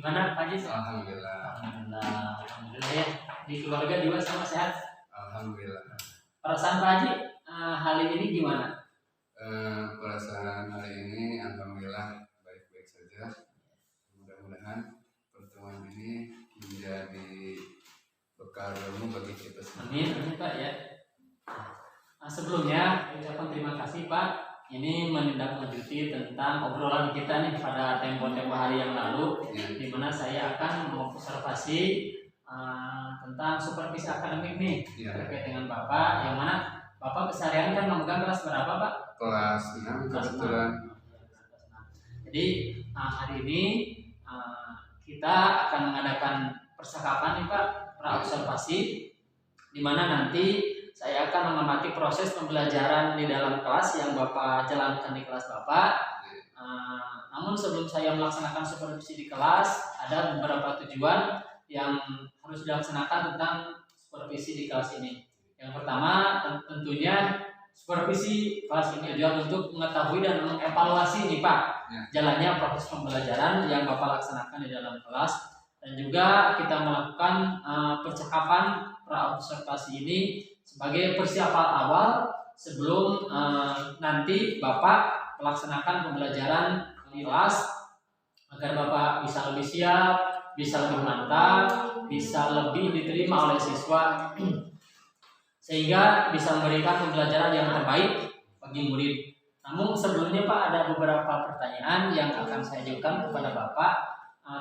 Gimana Pak Haji? Alhamdulillah. Alhamdulillah ya. Di keluarga juga sama sehat? Alhamdulillah. Perasaan Pak Haji hari ini gimana? Perasaan hari ini alhamdulillah baik-baik saja. Mudah-mudahan pertemuan ini menjadi bekal ilmu bagi kita semua. Amin Pak ya. Sebelumnya ucapkan terima kasih Pak. Ini menindaklanjuti tentang obrolan kita nih pada tempo-tempo hari yang lalu, di mana saya akan mengobservasi tentang supervisi akademik nih terkait dengan Bapak, yang mana Bapak keseharian kan memegang kelas berapa Pak? Kelas 6 kebetulan. Jadi hari ini kita akan mengadakan percakapan nih Pak, praobservasi, di mana nanti saya akan mengamati proses pembelajaran di dalam kelas yang Bapak jalankan di kelas Bapak. Namun sebelum saya melaksanakan supervisi di kelas, ada beberapa tujuan yang harus dilaksanakan tentang supervisi di kelas ini. Yang pertama tentunya supervisi kelas ini tujuan untuk mengetahui dan mengevaluasi nih Pak jalannya proses pembelajaran yang Bapak laksanakan di dalam kelas, dan juga kita melakukan percakapan praobservasi ini sebagai persiapan awal sebelum nanti Bapak melaksanakan pembelajaran di kelas, agar Bapak bisa lebih siap, bisa lebih mantap, bisa lebih diterima oleh siswa, sehingga bisa memberikan pembelajaran yang terbaik bagi murid. Namun sebelumnya Pak, ada beberapa pertanyaan yang akan saya ajukan kepada Bapak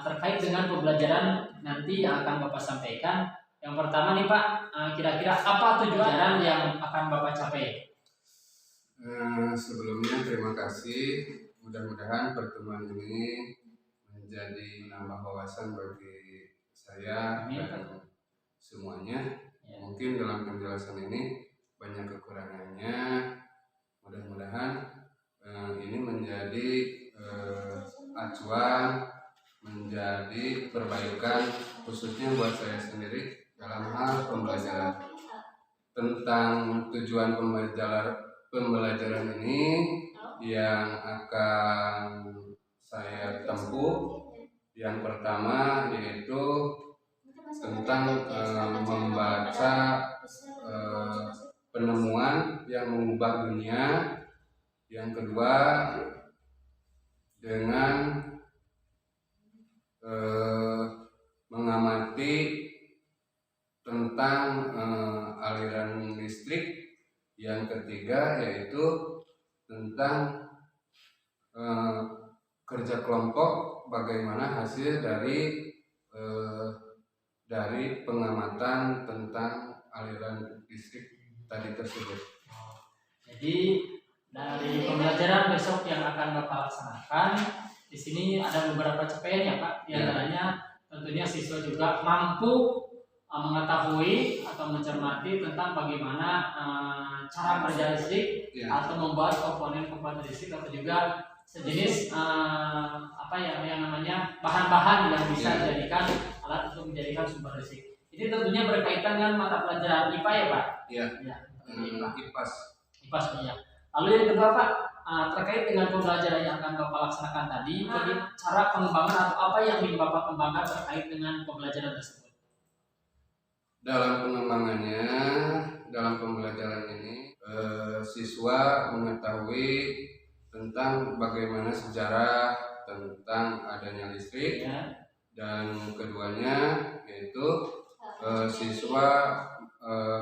terkait dengan pembelajaran nanti yang akan Bapak sampaikan. Yang pertama nih Pak, kira-kira apa tujuan yang akan Bapak capai? Sebelumnya terima kasih. Mudah-mudahan pertemuan ini menjadi nambah wawasan bagi saya dan semuanya. Mungkin dalam penjelasan ini banyak kekurangannya. Mudah-mudahan ini menjadi acuan, menjadi perbaikan khususnya buat saya sendiri dalam hal pembelajaran. Tentang tujuan pembelajaran ini yang akan saya tempuh, yang pertama yaitu tentang membaca penemuan yang mengubah dunia. Yang kedua dengan mengamati tentang aliran listrik. Yang ketiga yaitu tentang kerja kelompok, bagaimana hasil dari pengamatan tentang aliran listrik tadi tersebut. Jadi dari pembelajaran besok yang akan Bapak laksanakan, di sini ada beberapa capaian ya Pak. Di antaranya tentunya siswa juga mampu mengetahui atau mencermati tentang bagaimana cara kerja listrik atau membuat komponen-komponen listrik, atau juga sejenis yang namanya bahan-bahan yang bisa dijadikan alat untuk menjadikan sumber listrik. Ini tentunya berkaitan dengan mata pelajaran IPA ya Pak? Iya. IPAS ya. Lalu yang kedua Pak, terkait dengan pembelajaran yang akan Bapak laksanakan tadi, cara pengembangan atau apa yang ingin Bapak kembangkan terkait dengan pembelajaran tersebut? Dalam pengembangannya, dalam pembelajaran ini, siswa mengetahui tentang bagaimana sejarah tentang adanya listrik, dan keduanya yaitu siswa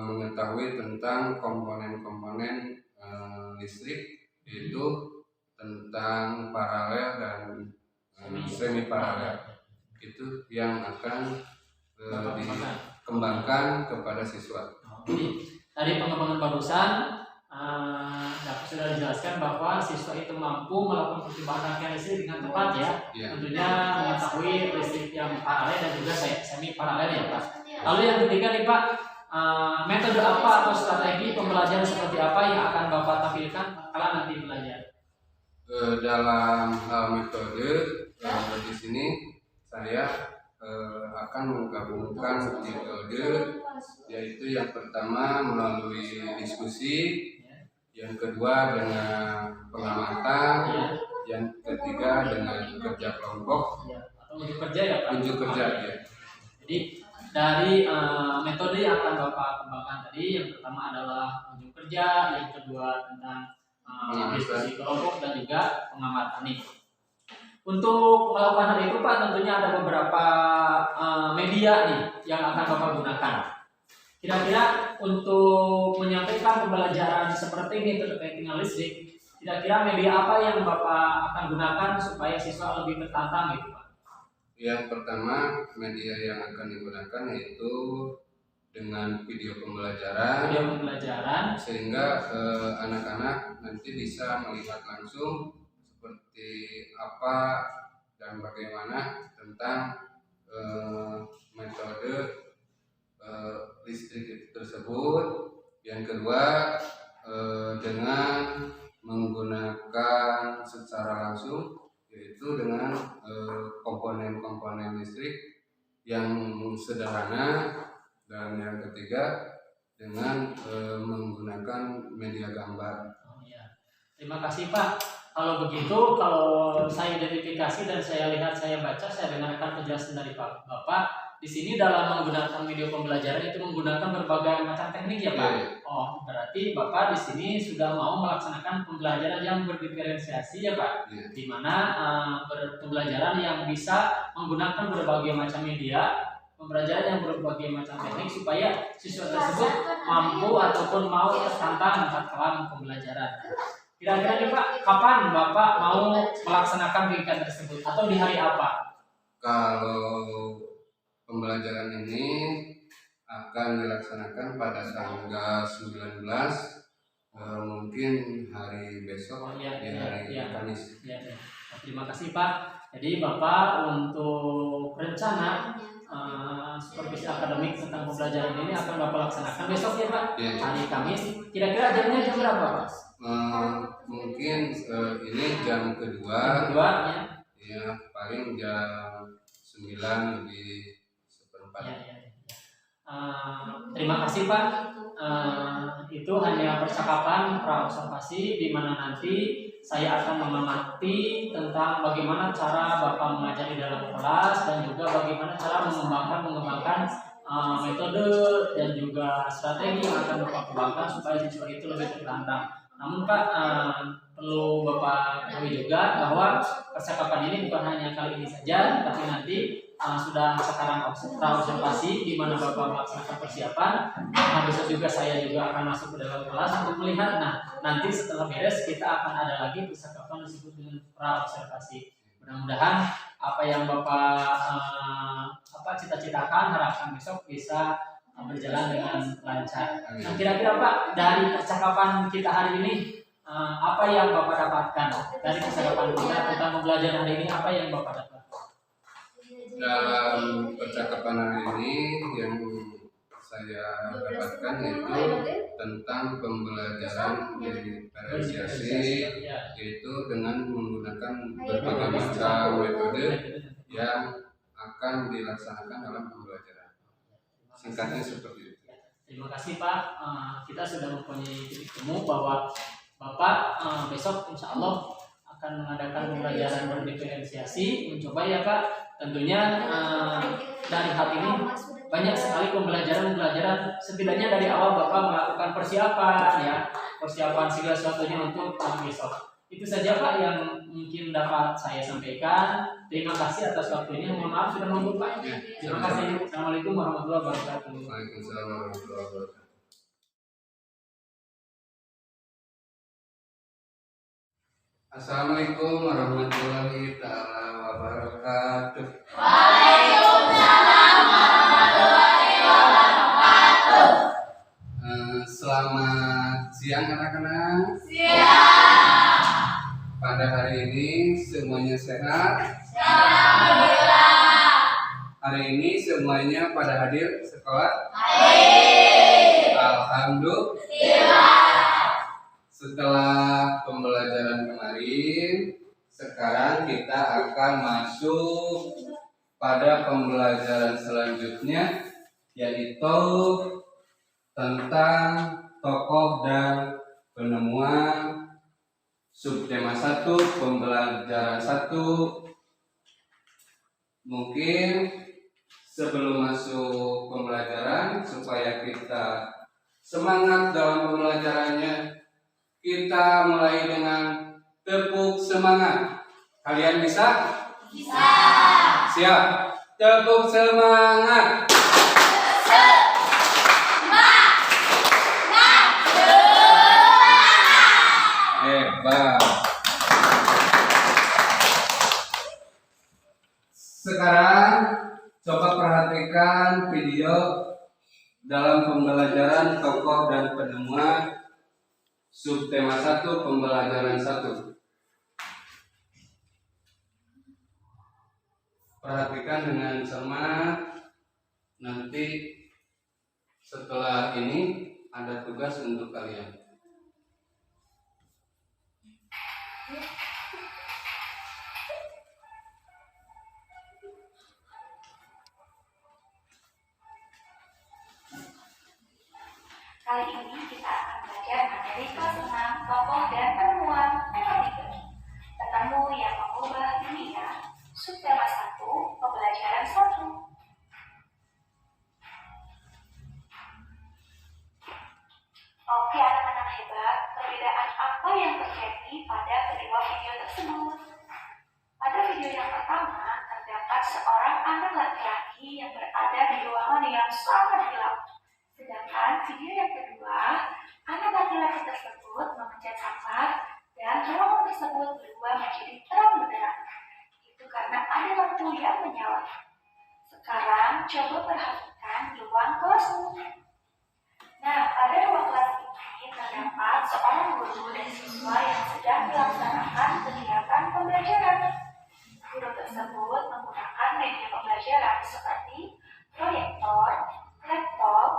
mengetahui tentang komponen-komponen listrik, yaitu tentang paralel dan semi paralel. Itu yang akan dikembangkan kepada siswa. Jadi dari pengembangan barusan sudah dijelaskan bahwa siswa itu mampu melakukan percobaan rangkaian listrik dengan tepat ya. Tentunya mengetahui listrik yang paralel dan juga semi paralel ya Pak. Lalu yang ketiga nih Pak, metode apa atau strategi pembelajaran seperti apa yang akan Bapak tampilkan kala nanti belajar? Dalam hal metode, di sini saya akan menggabungkan metode, yaitu yang pertama melalui diskusi, yang kedua dengan pengamatan, yang ketiga dengan kerja kelompok, unjuk kerja ya Pak? unjuk kerja ya. Jadi dari metode yang akan Bapak kembangkan tadi, yang pertama adalah unjuk kerja, yang kedua tentang diskusi kelompok dan juga pengamatan nih. Untuk melakukan hal itu Pak, tentunya ada beberapa media nih yang akan Bapak gunakan. Kira-kira untuk menyampaikan pembelajaran seperti ini terkait dengan listrik, kira-kira media apa yang Bapak akan gunakan supaya siswa lebih tertantang gitu Pak? Yang pertama, media yang akan digunakan yaitu dengan video pembelajaran, sehingga anak-anak nanti bisa melihat langsung seperti apa dan bagaimana tentang metode listrik tersebut. Yang kedua, dengan menggunakan secara langsung, yaitu dengan komponen-komponen listrik yang sederhana. Dan yang ketiga, dengan menggunakan media gambar. Oh, iya. Terima kasih Pak. Kalau begitu, kalau saya identifikasi dan saya lihat, saya baca, saya dengarkan penjelasan dari Bapak. Di sini dalam menggunakan video pembelajaran itu menggunakan berbagai macam teknik ya Pak. Yeah. Oh, berarti Bapak di sini sudah mau melaksanakan pembelajaran yang berdiferensiasi ya Pak. Yeah. Di mana pembelajaran yang bisa menggunakan berbagai macam media, pembelajaran yang berbagai macam teknik supaya siswa tersebut mampu ataupun mau tertantang dalam pembelajaran. Kira-kira nih Pak, kapan Bapak mau melaksanakan kegiatan tersebut atau di hari apa? Kalau pembelajaran ini akan dilaksanakan pada tanggal 19, mungkin hari besok, di hari Kamis. Ya. Terima kasih Pak. Jadi Bapak untuk rencana supervisi akademik tentang pembelajaran ini akan Bapak laksanakan besok ya Pak, hari Kamis. Kira-kira jamnya jam berapa Pak? Mungkin ini jam kedua ya, paling jam 9 lebih seperempat. Terima kasih Pak. Itu hanya percakapan praobservasi di mana nanti saya akan mengamati tentang bagaimana cara Bapak mengajar di dalam kelas dan juga bagaimana cara mengembangkan metode dan juga strategi yang akan Bapak kembangkan supaya siswa itu lebih tertantang. Namun Pak, perlu Bapak ketahui juga bahwa percakapan ini bukan hanya kali ini saja, tapi nanti sudah sekarang observasi di mana Bapak melaksanakan persiapan. Nah, besok juga saya juga akan masuk ke dalam kelas untuk melihat. Nah, nanti setelah beres kita akan ada lagi percakapan disebut dengan pra-observasi. Mudah-mudahan apa yang Bapak cita-citakan, harapkan besok bisa berjalan dengan lancar. Nah, kira-kira Pak, dari percakapan kita hari ini apa yang Bapak dapatkan dari percakapan kita tentang pembelajaran hari ini? Apa yang Bapak dapatkan? Dalam percakapan hari ini yang saya dapatkan yaitu tentang pembelajaran diferensiasi, yaitu dengan menggunakan berbagai macam metode yang akan dilaksanakan dalam pembelajaran. Singkatnya seperti itu. Terima kasih Pak. Kita sudah mempunyai titik temu bahwa Bapak besok insya Allah akan mengadakan pembelajaran berdiferensiasi. Mencoba ya Pak. Tentunya dari hal ini banyak sekali pembelajaran setidaknya dari awal Bapak melakukan persiapan segala sesuatunya untuk besok. Itu saja Pak yang mungkin dapat saya sampaikan. Terima kasih atas waktunya. Mohon maaf sudah mengganggu Pak. Terima kasih. Assalamualaikum warahmatullahi wabarakatuh. Waalaikumsalam warahmatullahi wabarakatuh. Assalamualaikum warahmatullahi wabarakatuh. Waalaikumsalam warahmatullahi wabarakatuh. Selamat siang anak-anak. Siang. Pada hari ini semuanya sehat? Alhamdulillah. Hari ini semuanya pada hadir sekolah? Hadir. Alhamdulillah. Setelah pembelajaran kemarin, sekarang kita akan masuk pada pembelajaran selanjutnya, yaitu tentang tokoh dan penemuan. Subtema 1, pembelajaran 1, mungkin sebelum masuk pembelajaran supaya kita semangat dalam pembelajarannya, kita mulai dengan tepuk semangat. Kalian bisa? Bisa. Siap. Tepuk semangat. Hebat. Sekarang coba perhatikan video dalam pembelajaran tokoh dan penemuan subtema 1 pembelajaran 1. Perhatikan dengan cermat. Nanti setelah ini ada tugas untuk kalian. Kali ini kita akan belajar materi kelas 6 tokoh dan penemuan tema 3. Penemu yang mengubah dunia. Subtema 1 pembelajaran 1. Oke anak-anak hebat, perbedaan apa yang terjadi pada kedua video tersebut? Pada video yang pertama, terdapat seorang anak laki-laki yang berada di ruangan yang sangat gelap. Sedangkan video yang kedua, anak laki-laki tersebut memencet sampah dan ruangan tersebut berubah menjadi terang benderang. Itu karena ada lampu yang menyala. Sekarang coba perhatikan ruang kelasmu. Nah, pada ruang kelas ini terdapat seorang guru dan siswa yang sedang melaksanakan kegiatan pembelajaran. Guru tersebut menggunakan media pembelajaran seperti proyektor, laptop,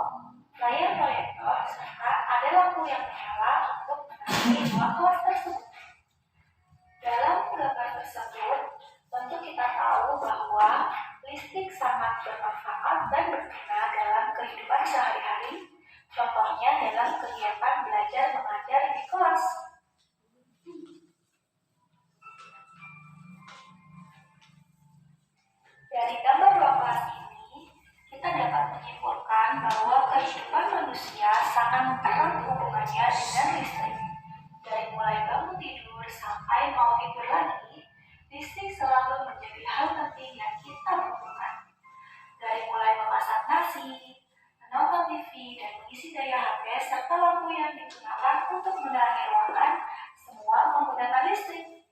layar proyektor, serta ada lampu yang menyala untuk menerangi ruang kelas tersebut. Dalam gambar tersebut, tentu kita tahu bahwa listrik sangat bermanfaat dan berguna dalam kehidupan sehari-hari, contohnya dalam kegiatan belajar mengajar di kelas. Dari gambar ruang kelas ini, kita dapat menyimpulkan bahwa kehidupan manusia sangat erat hubungannya dengan listrik. Dari mulai bangun tidur sampai mau tidur lagi, listrik selalu menjadi hal penting yang kita butuhkan. Dari mulai memasak nasi, menonton TV, dan mengisi daya HP, serta lampu yang digunakan untuk menerangi ruangan, semua menggunakan listrik.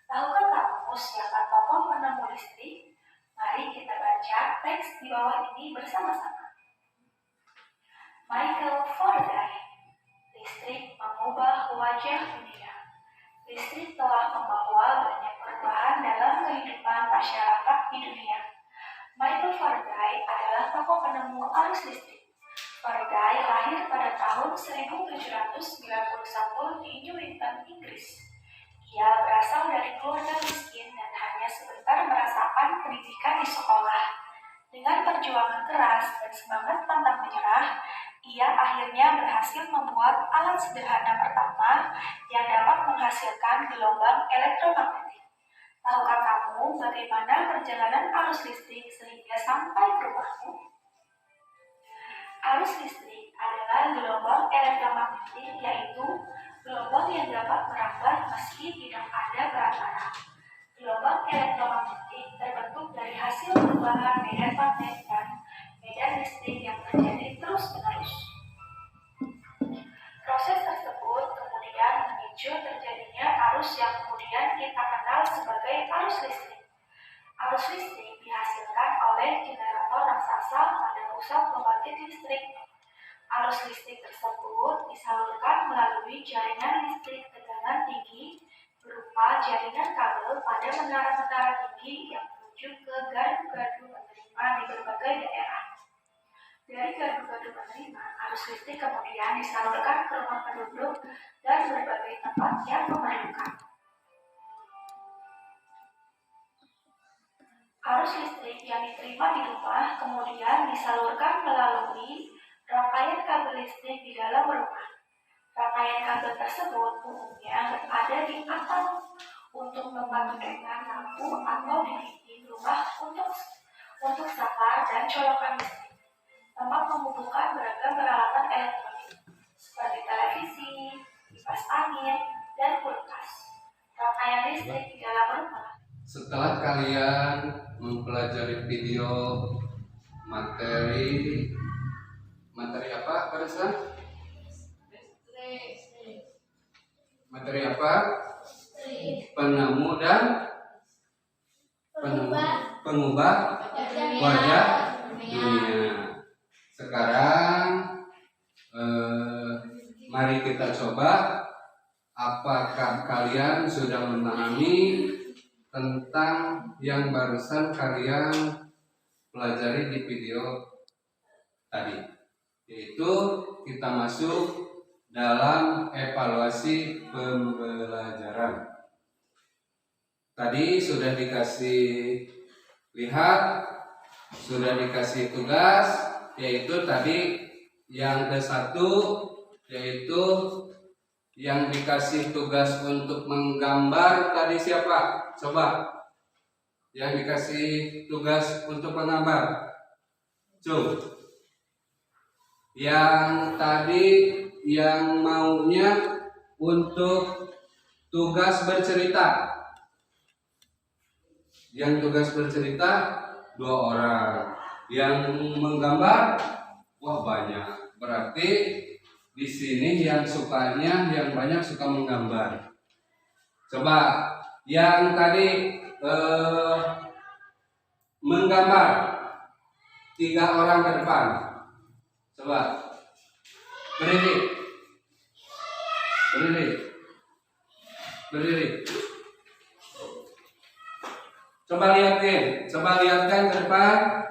Tahukah kamu siapa tokoh penemu listrik? Mari kita baca teks di bawah ini bersama-sama. Michael Faraday. Listrik mengubah wajah dunia. Listrik telah membawa banyak perubahan dalam kehidupan masyarakat di dunia. Michael Faraday adalah tokoh penemu arus listrik. Faraday lahir pada tahun 1791 di Newington, Inggris. Ia berasal dari keluarga miskin dan hanya sebentar merasakan pendidikan di sekolah. Dengan perjuangan keras dan semangat pantang menyerah, ia akhirnya berhasil membuat alat sederhana pertama yang dapat menghasilkan gelombang elektromagnetik. Tahukah kamu bagaimana perjalanan arus listrik sehingga sampai ke rumahmu? Arus listrik adalah gelombang elektromagnetik, yaitu gelombang yang dapat merambat meski tidak ada perantara. Gelombang elektromagnetik terbentuk dari hasil perubahan medan magnet dan medan listrik yang terjadi terus-menerus. Proses tersebut kemudian memicu terjadinya arus yang kemudian kita kenal sebagai arus listrik. Arus listrik dihasilkan oleh generator raksasa pada pusat pembangkit listrik. Arus listrik tersebut disalurkan melalui jaringan listrik tegangan tinggi berupa jaringan kabel pada menara-menara tinggi yang menuju ke gardu-gardu penerima di berbagai daerah. Dari gardu-gardu penerima, arus listrik kemudian disalurkan ke rumah penduduk dan berbagai tempat yang memerlukan. Arus listrik yang diterima di rumah kemudian disalurkan melalui rangkaian kabel listrik di dalam rumah. Rangkaian kabel tersebut umumnya berada di atap untuk tempat dudukan lampu atau di dinding rumah untuk untuk saklar dan colokan listrik. Tempat mengumpulkan beragam peralatan elektronik seperti televisi, kipas angin, dan kulkas. Rangkaian listrik di dalam rumah. Setelah kalian mempelajari video materi apa barusan? Materi apa? Penemu dan pengubah wajah dunia. Sekarang mari kita coba apakah kalian sudah memahami tentang yang barusan kalian pelajari di video tadi, yaitu kita masuk dalam evaluasi pembelajaran. Tadi sudah dikasih lihat, sudah dikasih tugas, yaitu tadi yang ke-1, yaitu yang dikasih tugas untuk menggambar tadi siapa? Coba. Yang dikasih tugas untuk menggambar. Coba. Yang tadi yang maunya untuk tugas bercerita. Yang tugas bercerita 2 orang. Yang menggambar wah banyak. Berarti di sini yang banyak suka menggambar. Coba yang tadi menggambar 3 orang ke depan. Coba berdiri. Coba lihatkan ke depan.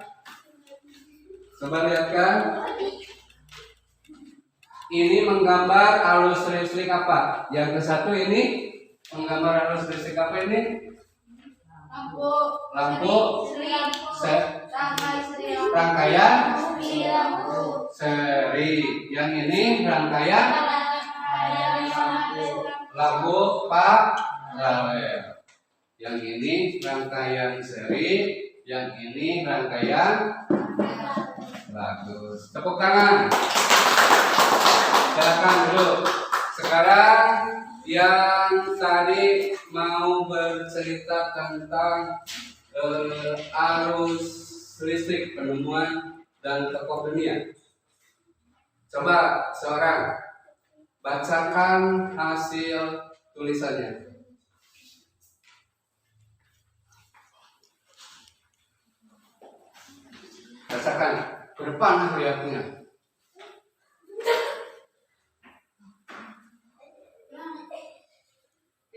Coba lihatkan. Ini menggambar arus listrik apa? Yang ke-1 ini menggambar arus listrik apa ini? Lampu. Rangkaian seri. Yang ini rangkaian lampu paralel. Yang ini rangkaian seri. Yang ini rangkaian. Bagus. Tepuk tangan. Silakan dulu. Sekarang yang tadi mau bercerita tentang arus listrik, penemuan dan tokoh dunia. Coba seorang bacakan hasil tulisannya. Bacakan ke depan lihatnya.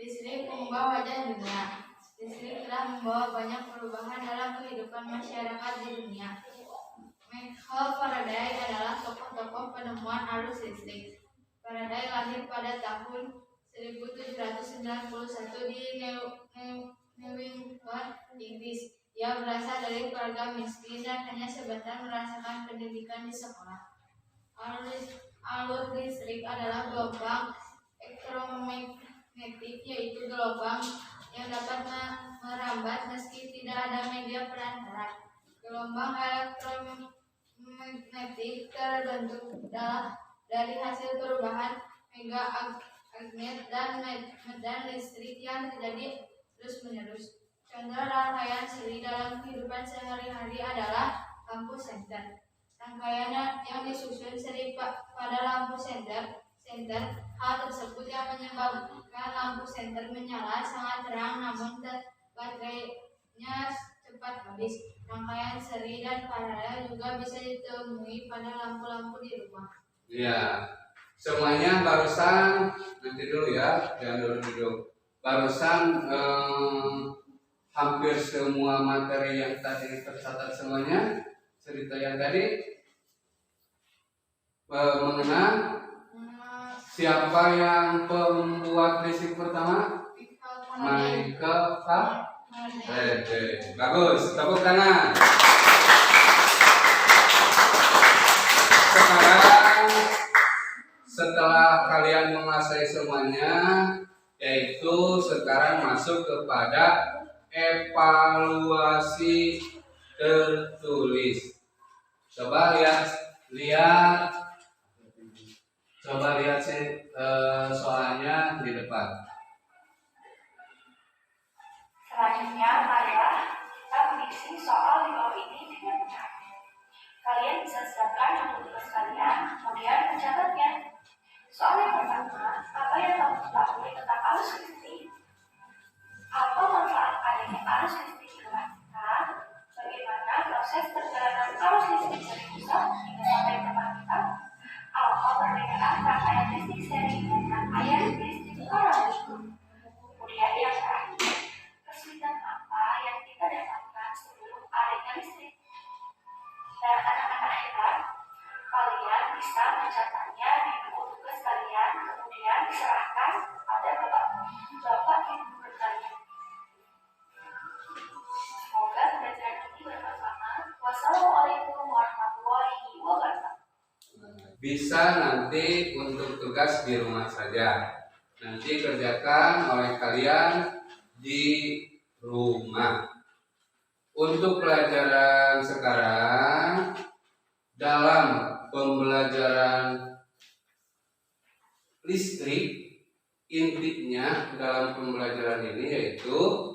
Listrik mengubah wajah dunia. Listrik telah membawa banyak perubahan dalam kehidupan masyarakat di dunia. Michael Faraday adalah tokoh-tokoh penemuan arus listrik. Faraday lahir pada tahun 1791 di Newington, Inggris. Ia berasal dari keluarga miskin dan hanya sebentar merasakan pendidikan di sekolah. Alur listrik adalah gelombang elektromagnetik, yaitu gelombang yang dapat merambat meski tidak ada media perantara. Gelombang elektromagnetik terbentuk dari hasil perubahan megagnet dan medan listrik yang terjadi terus-menerus. Contoh rangkaian seri dalam kehidupan sehari-hari adalah lampu senter. Rangkaian yang disusun seri pada lampu senter, hal tersebut yang menyebabkan lampu senter menyala sangat terang, namun baterainya cepat habis. Rangkaian seri dan paralel juga bisa ditemui pada lampu-lampu di rumah. Ya, semuanya barusan nanti dulu ya, jangan dulu. Barusan hampir semua materi yang tadi tercatat semuanya, cerita yang tadi mengenal siapa yang pembuat listrik pertama? Michael Faraday. Bagus, tepuk tangan. Sekarang setelah kalian menguasai semuanya, yaitu sekarang masuk kepada evaluasi tertulis. Coba lihat soalnya di depan. Selanjutnya adalah kita mengisi soal di bawah ini dengan benar. Kalian bisa siapkan tugas kalian, kemudian mencatatnya. Soal yang pertama, apa yang kamu ketahui tentang arus listrik? Apa manfaat adanya arus listrik di rumah kita? Bagaimana proses perjalanan arus listrik dari pusat hingga sampai ke rumah kita? Apa perbedaan rangkaian listrik seri dan rangkaian listrik paralel? Kemudian yang terakhir, kesulitan apa yang kita dapatkan sebelum adanya listrik? Dan anak-anak hebat, kalian bisa mencatatnya di buku tugas kalian, kemudian diserahkan pada bapak ibu guru kalian. Semoga pembelajaran ini bermanfaat. Wassalamualaikum warahmatullahi wabarakatuh. Bisa nanti untuk tugas di rumah saja. Nanti kerjakan oleh kalian di rumah. Untuk pelajaran sekarang, dalam pembelajaran listrik, intinya dalam pembelajaran ini yaitu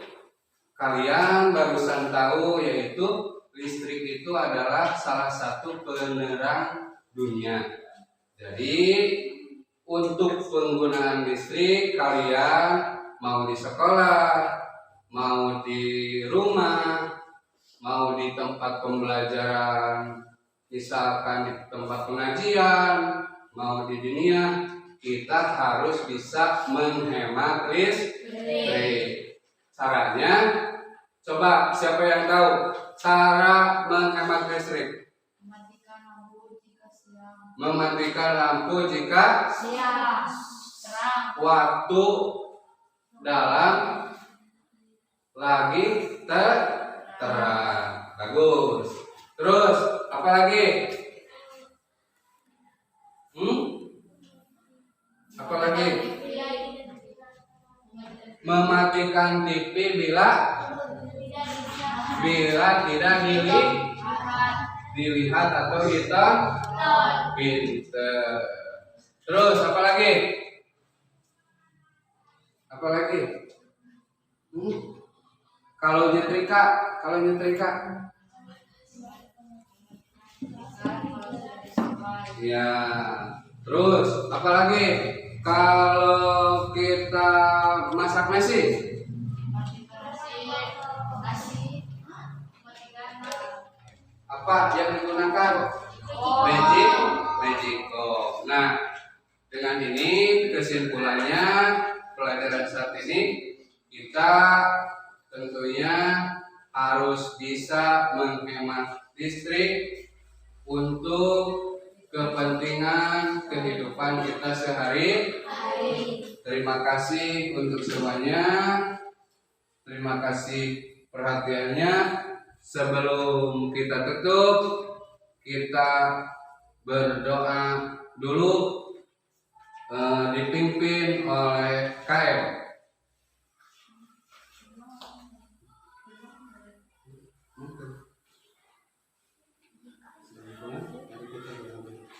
kalian barusan tahu yaitu listrik itu adalah salah satu penerang dunia. Jadi untuk penggunaan listrik kalian mau di sekolah, mau di rumah, mau di tempat pembelajaran, misalkan di tempat pengajian, mau di dunia, kita harus bisa menghemat listrik. Caranya, coba siapa yang tahu cara menghemat listrik? Mematikan lampu jika siang. Mematikan lampu jika Siang. Terang. waktu dalam lagi terang. Bagus. Terus apa lagi? Apa lagi? Mematikan TV bila tidak dilihat atau hitam. Pinter. Terus apa lagi? Apa lagi? Kalau nyetrika. Ya. Terus apa lagi? Kalau kita masak nasi. Apa yang digunakan? Magicom. Nah, dengan ini kesimpulannya pelajaran saat ini kita tentunya harus bisa menghemat listrik untuk kepentingan kehidupan kita sehari-hari. Terima kasih untuk semuanya. Terima kasih perhatiannya. Sebelum kita tutup, kita berdoa dulu, dipimpin oleh KM.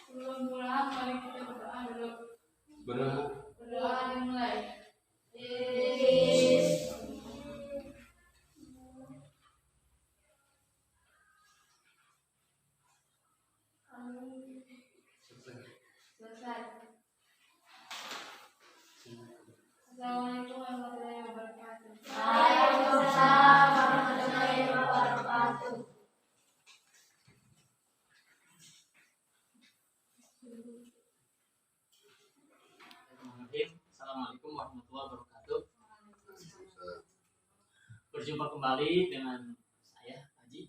Sebelum pulang, mari kita berdoa dulu. Berdoa dimulai. Selesai. Assalamualaikum warahmatullahi wabarakatuh. Waalaikumsalam warahmatullahi wabarakatuh. Assalamualaikum warahmatullahi wabarakatuh. Berjumpa kembali dengan saya Haji,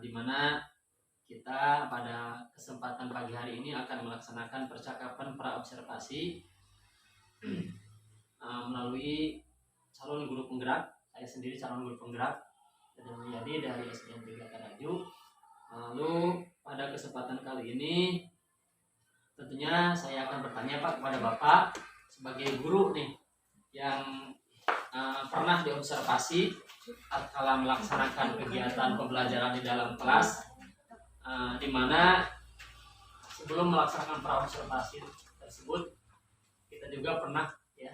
di mana kita pada kesempatan pagi hari ini akan melaksanakan percakapan praobservasi melalui calon guru penggerak. Saya sendiri calon guru penggerak dan menjadi dari SDN 3 Karaju. Lalu pada kesempatan kali ini tentunya saya akan bertanya Pak kepada Bapak sebagai guru nih yang pernah diobservasi tatkala melaksanakan kegiatan pembelajaran di dalam kelas, di mana sebelum melaksanakan praobservasi tersebut kita juga pernah ya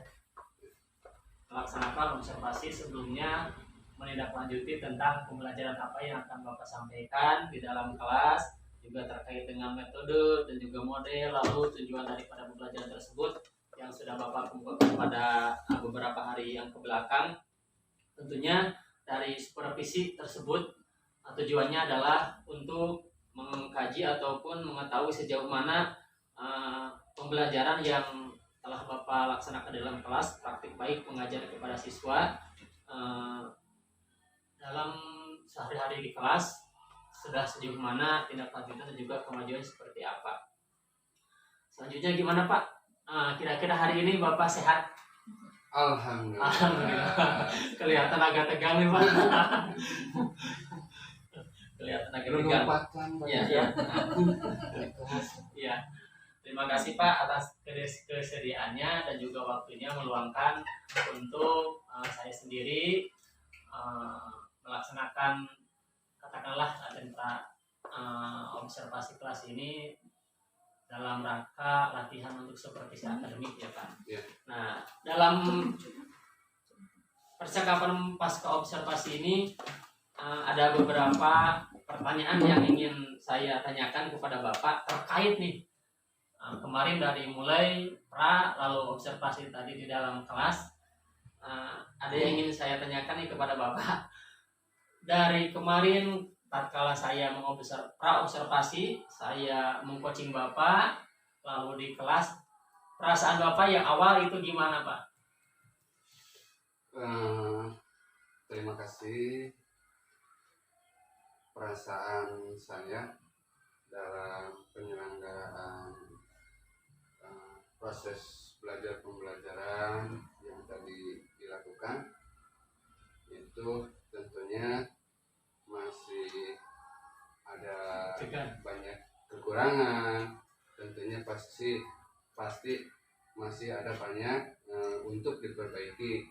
melaksanakan observasi sebelumnya, menindaklanjuti tentang pembelajaran apa yang akan Bapak sampaikan di dalam kelas, juga terkait dengan metode dan juga model, lalu tujuan daripada pembelajaran tersebut yang sudah Bapak kumpulkan pada beberapa hari yang kebelakang. Tentunya dari supervisi tersebut tujuannya adalah untuk mengkaji ataupun mengetahui sejauh mana pembelajaran yang telah Bapak laksanakan dalam kelas, praktik baik pengajar kepada siswa dalam sehari-hari di kelas sudah sejauh mana tindak lanjutnya dan juga kemajuan seperti apa. Selanjutnya gimana Pak? Kira-kira hari ini Bapak sehat? Alhamdulillah. Alhamdulillah. Kelihatan agak tegang nih Pak. Kelihatan agak tegang. Iya, iya. Iya. Terima kasih Pak atas kesediaannya dan juga waktunya meluangkan untuk saya sendiri melaksanakan katakanlah agenda observasi kelas ini dalam rangka latihan untuk supervisi akademik ya Pak. Ya. Nah, dalam percakapan pasca observasi ini ada beberapa pertanyaan yang ingin saya tanyakan kepada Bapak terkait nih kemarin dari mulai pra lalu observasi tadi di dalam kelas. Ada yang ingin saya tanyakan nih kepada Bapak. Dari kemarin tatkala saya pra-observasi, saya mengcoaching Bapak, lalu di kelas, perasaan Bapak yang awal itu gimana Pak? Terima kasih. Perasaan saya dalam penyelenggaraan proses belajar pembelajaran yang tadi dilakukan itu tentunya masih ada banyak kekurangan, tentunya pasti masih ada banyak untuk diperbaiki.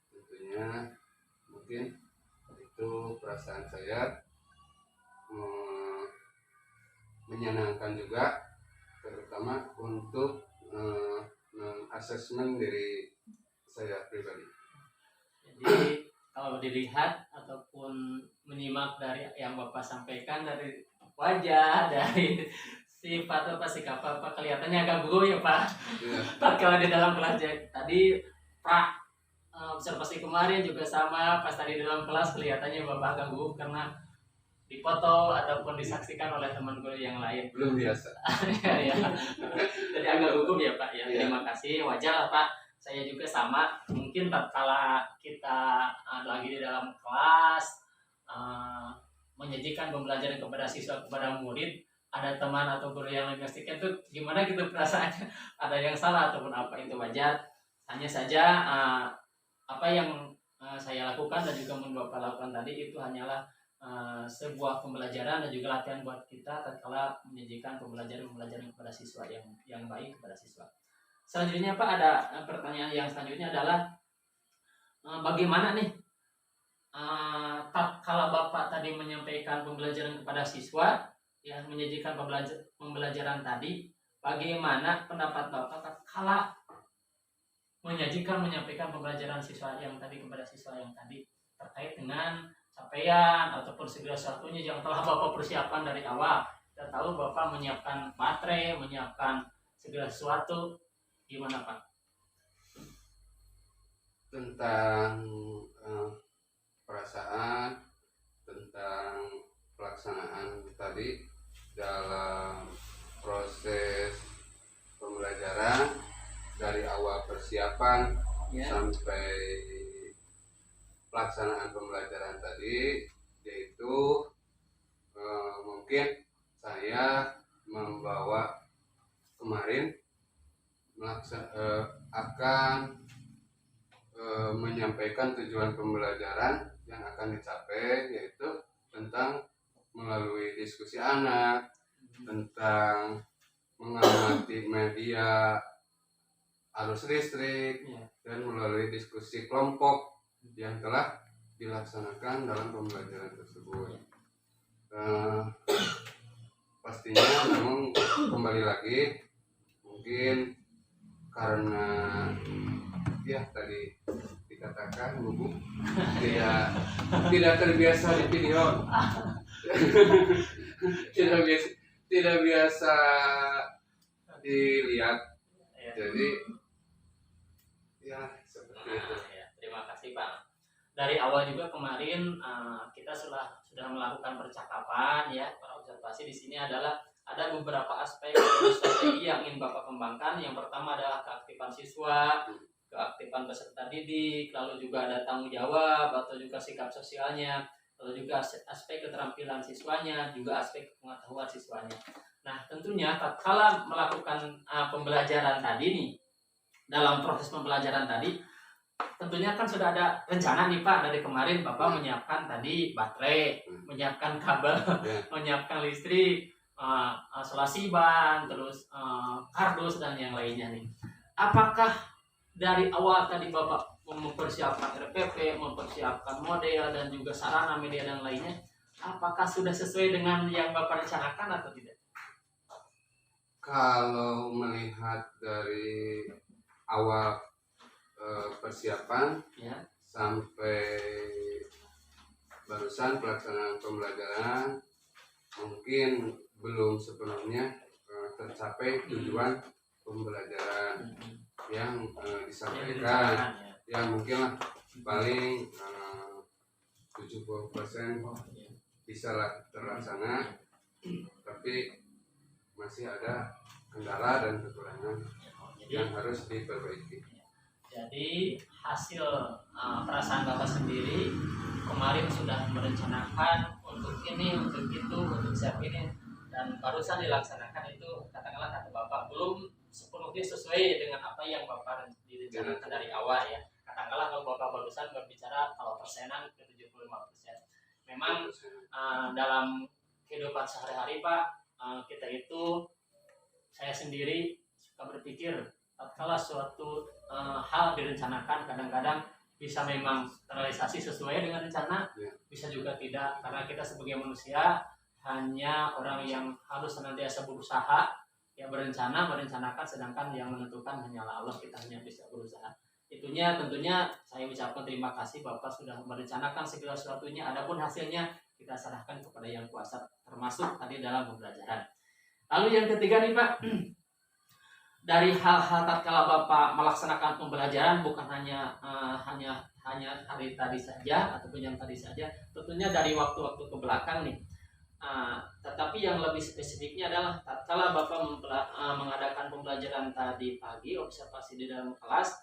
Tentunya mungkin itu perasaan saya menyenangkan juga, terutama untuk asesmen diri saya pribadi. Jadi kalau dilihat ataupun menyimak dari yang Bapak sampaikan, dari wajah, dari sifat Bapak, sikap Bapak kelihatannya agak gugup ya Pak. Ya. Kalau di dalam kelas tadi Pak observasi kemarin juga sama, pas tadi di dalam kelas kelihatannya Bapak agak gugup karena dipoto ataupun disaksikan oleh teman guru yang lain. Belum biasa. Ya. Jadi agak gugup ya Pak ya. Ya. Terima kasih, wajar lah Pak. Saya juga sama, mungkin tatkala kita lagi di dalam kelas menyajikan pembelajaran kepada siswa, kepada murid, ada teman atau guru yang menyaksikan itu gimana gitu perasaannya, ada yang salah ataupun apa, itu wajar. Hanya saja apa yang saya lakukan dan juga Bapak lakukan tadi itu hanyalah sebuah pembelajaran dan juga latihan buat kita tatkala menyajikan pembelajaran kepada siswa yang baik kepada siswa. Selanjutnya Pak, ada pertanyaan yang selanjutnya adalah bagaimana nih tatkala Bapak tadi menyampaikan pembelajaran kepada siswa, ya menyajikan pembelajaran tadi, bagaimana pendapat Bapak tatkala menyampaikan pembelajaran siswa yang tadi kepada siswa yang tadi terkait dengan capaian ataupun segala sesuatunya yang telah Bapak persiapkan dari awal. Kita tahu Bapak menyiapkan baterai, menyiapkan segala sesuatu. Gimana Pak? Tentang perasaan, tentang pelaksanaan tadi dalam proses pembelajaran dari awal persiapan sampai pelaksanaan pembelajaran tadi, yaitu mungkin saya membawa kemarin akan menyampaikan tujuan pembelajaran yang akan dicapai, yaitu tentang melalui diskusi anak, tentang mengamati media arus listrik, dan melalui diskusi kelompok yang telah dilaksanakan dalam pembelajaran tersebut. Pastinya memang kembali lagi mungkin karena ya tadi dikatakan Bubu tidak terbiasa di video, tidak biasa dilihat, Ya. jadi ya seperti itu. Ya, terima kasih Pak. Dari awal juga kemarin kita sudah melakukan percakapan ya, observasi di sini adalah ada beberapa aspek strategi yang ingin Bapak kembangkan. Yang pertama adalah keaktifan siswa, keaktifan peserta didik, lalu juga ada tanggung jawab atau juga sikap sosialnya, lalu juga aspek keterampilan siswanya, juga aspek pengetahuan siswanya. Nah, tentunya tatkala melakukan pembelajaran tadi nih, dalam proses pembelajaran tadi, tentunya kan sudah ada rencana nih Pak, dari kemarin Bapak menyiapkan tadi baterai, menyiapkan kabel, menyiapkan listrik, isolasi ban, terus kardus dan yang lainnya nih. Apakah dari awal tadi Bapak mempersiapkan RPP, mempersiapkan model dan juga sarana media dan lainnya, apakah sudah sesuai dengan yang Bapak rencanakan atau tidak? Kalau melihat dari awal persiapan Ya. sampai barusan pelaksanaan pembelajaran mungkin belum sepenuhnya tercapai tujuan pembelajaran yang disampaikan. Ya mungkin lah paling 70% bisa lah terlaksana, tapi masih ada kendala dan kekurangan yang harus diperbaiki. Jadi hasil perasaan Bapak sendiri kemarin sudah merencanakan untuk ini, untuk itu, untuk siap ini, dan barusan dilaksanakan itu, katakanlah kata Bapak belum sepenuhnya sesuai dengan apa yang Bapak direncanakan dari awal ya. Katakanlah kalau Bapak barusan berbicara kalau persenan ke 75%. Memang dalam kehidupan sehari-hari Pak, kita itu, saya sendiri suka berpikir tatkala suatu hal direncanakan, kadang-kadang bisa memang terrealisasi sesuai dengan rencana, bisa juga tidak, karena kita sebagai manusia hanya orang yang harus senantiasa berusaha, ya merencanakan, sedangkan yang menentukan hanyalah Allah, kita hanya bisa berusaha. Itunya tentunya saya ucapkan terima kasih Bapak sudah merencanakan segala sesuatunya, adapun hasilnya kita serahkan kepada yang kuasa, termasuk tadi dalam pembelajaran. Lalu yang ketiga nih Pak, dari hal-hal tatkala Bapak melaksanakan pembelajaran bukan hanya hari tadi saja ataupun yang tadi saja, tentunya dari waktu-waktu ke belakang nih. Tetapi yang lebih spesifiknya adalah tatkala Bapak mengadakan pembelajaran tadi pagi, observasi di dalam kelas,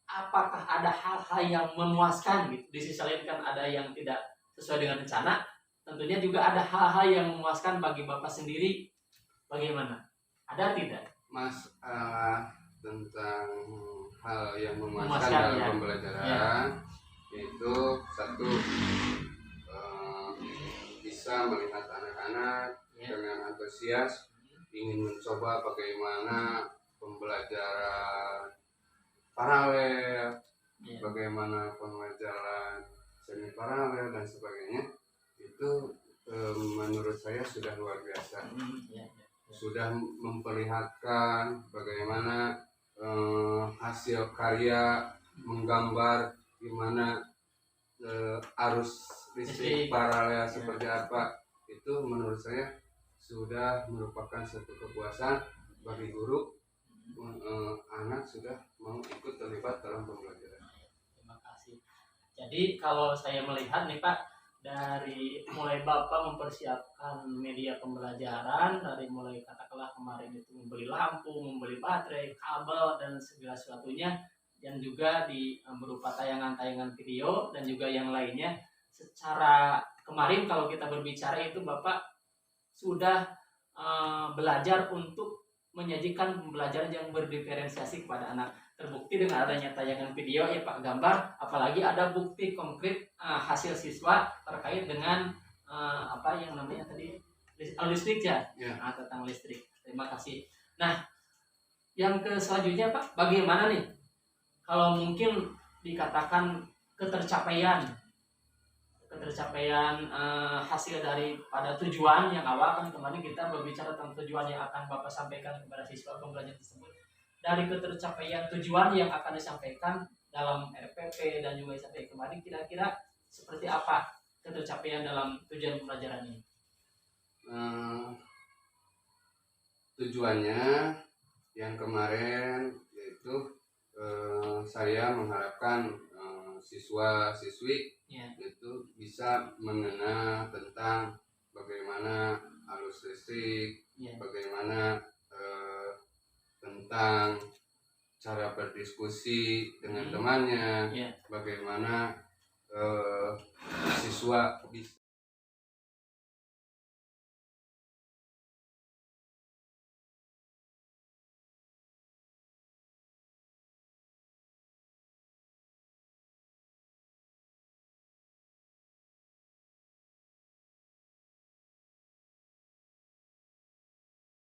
apakah ada hal-hal yang memuaskan gitu? Di sisi lain kan ada yang tidak sesuai dengan rencana, tentunya juga ada hal-hal yang memuaskan bagi Bapak sendiri. Bagaimana? Ada tidak? Masalah tentang hal yang memuaskan dalam pembelajaran yaitu satu, bisa melihat anak-anak dengan antusias ingin mencoba bagaimana pembelajaran paralel, bagaimana pembelajaran semi paralel dan sebagainya. Itu menurut saya sudah luar biasa. Sudah memperlihatkan bagaimana hasil karya menggambar gimana arus listrik paralel seperti apa. Itu menurut saya sudah merupakan satu kepuasan bagi guru, anak sudah mau ikut terlibat dalam pembelajaran. Terima kasih. Jadi kalau saya melihat nih Pak, dari mulai Bapak mempersiapkan media pembelajaran, dari mulai katakanlah kemarin itu membeli lampu, membeli baterai, kabel dan segala sesuatunya, dan juga berupa tayangan-tayangan video dan juga yang lainnya. Secara kemarin kalau kita berbicara itu Bapak sudah belajar untuk menyajikan pembelajaran yang berdiferensiasi kepada anak. Terbukti dengan adanya tayangan video ya Pak, gambar, apalagi ada bukti konkret hasil siswa terkait dengan apa yang namanya tadi listrik ya, tentang listrik. Terima kasih. Nah, yang selanjutnya Pak, bagaimana nih kalau mungkin dikatakan ketercapaian ketercapaian hasil daripada tujuan yang awal. Kan kemarin kita berbicara tentang tujuan yang akan Bapak sampaikan kepada siswa pembelajaran tersebut. Dari ketercapaian tujuan yang akan disampaikan dalam RPP dan juga sampai kemarin, kira-kira seperti apa ketercapaian dalam tujuan pembelajaran ini? Tujuannya yang kemarin yaitu saya mengharapkan siswa-siswi Ya. itu bisa mengenal tentang bagaimana arus listrik, Ya. bagaimana tentang cara berdiskusi dengan temannya, Ya. bagaimana siswa bisa